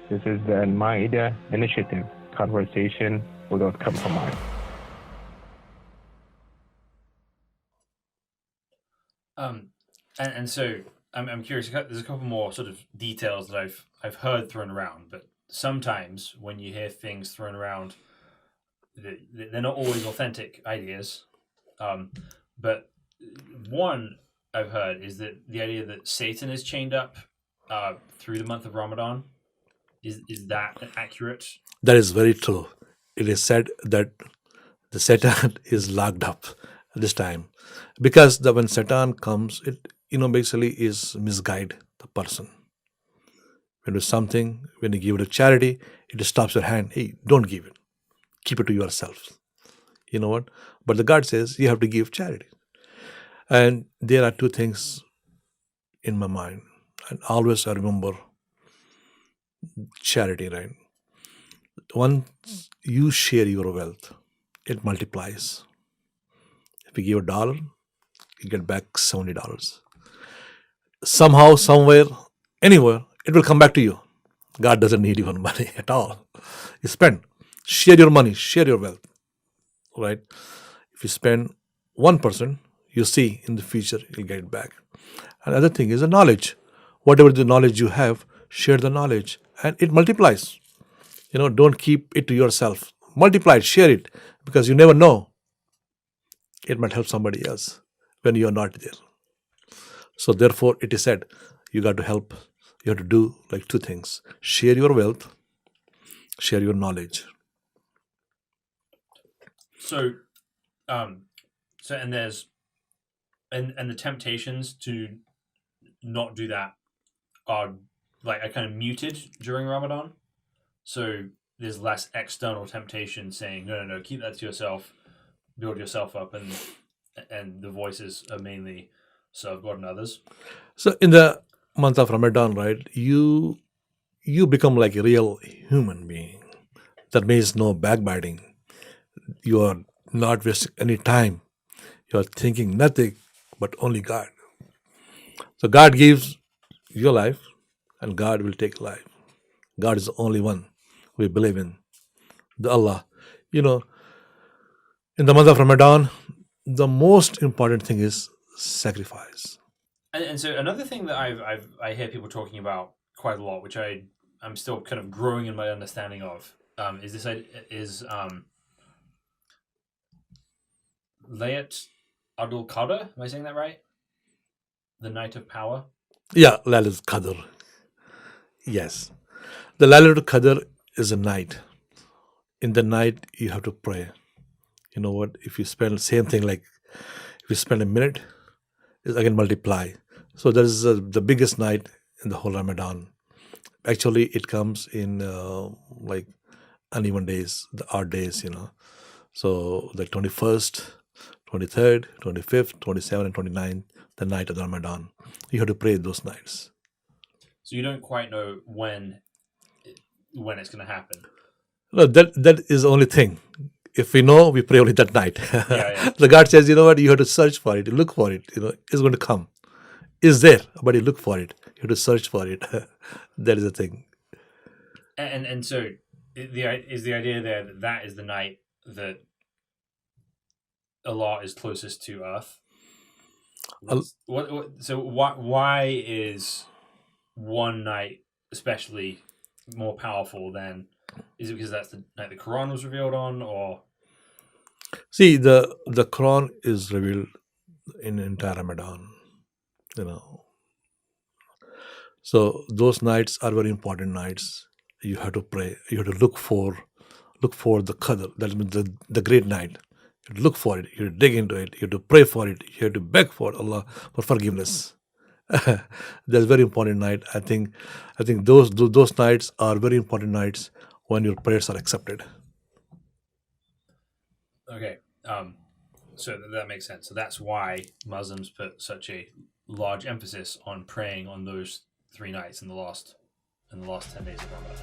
This is the Maida Initiative, conversation without compromise. And so I'm curious. There's a couple more sort of details that I've heard thrown around, but sometimes when you hear things thrown around, they're not always authentic ideas. But one I've heard is that the idea that Satan is chained up through the month of Ramadan. Is that accurate? That is very true. It is said that the Satan is locked up at this time because when Satan comes, it basically is misguide the person. When you do something, when you give it a charity, it stops your hand. Hey, don't give it. Keep it to yourself. You know what? But the God says you have to give charity. And there are two things in my mind. And always I remember charity, right? Once you share your wealth, it multiplies. If you give $1, you get back $70. Somehow, somewhere, anywhere, it will come back to you. God doesn't need your money at all. You spend, share your money, share your wealth, right? If you spend 1%, you see in the future you'll get it back. Another thing is the knowledge. Whatever the knowledge you have, share the knowledge, and it multiplies. Don't keep it to yourself. Multiply it, share it, because you never know. It might help somebody else when you are not there. So therefore, it is said, you got to help. You have to do like two things: share your wealth, share your knowledge. So, and there's and the temptations to not do that are kind of muted during Ramadan. So there's less external temptation saying, no, keep that to yourself, build yourself up, and the voices are mainly serve God and others. So in the month of Ramadan, right, you become like a real human being. That means no backbiting. You are not wasting any time. You are thinking nothing but only God. So God gives your life, and God will take life. God is the only one we believe in. The Allah. In the month of Ramadan, the most important thing is sacrifice. And so another thing that I hear people talking about quite a lot, which I'm still kind of growing in my understanding of, is Laylat al Qadr. Am I saying that right? The night of power. Yeah, Laylat al Qadr. Yes, the Laylat al Qadr is a night. In the night, you have to pray. You know what? If you spend same thing, like if you spend a minute, it's again multiply. So that is the biggest night in the whole Ramadan. Actually, it comes in like uneven days, the odd days. So the 21st, 23rd, 25th, 27th, and 29th, the night of the Ramadan. You have to pray those nights. So you don't quite know when it's going to happen. No, that is the only thing. If we know, we pray only that night. Yeah. The God says, you know what, you have to search for it, you look for it. It's going to come. It's there, but you look for it. You have to search for it. That is the thing. And so is the idea there that is the night that Allah is closest to earth? Why is one night especially more powerful than? Is it because that's the night the Quran was revealed on, or? See, the Quran is revealed in entire Ramadan. So those nights are very important nights. You have to pray. You have to look for the Qadr. That means the great night. You have to look for it. You have to dig into it. You have to pray for it. You have to beg for Allah for forgiveness. That's a very important night. I think those nights are very important nights when your prayers are accepted. Okay, so that makes sense. So that's why Muslims put such a large emphasis on praying on those 3 nights in the last 10 days of Ramadan.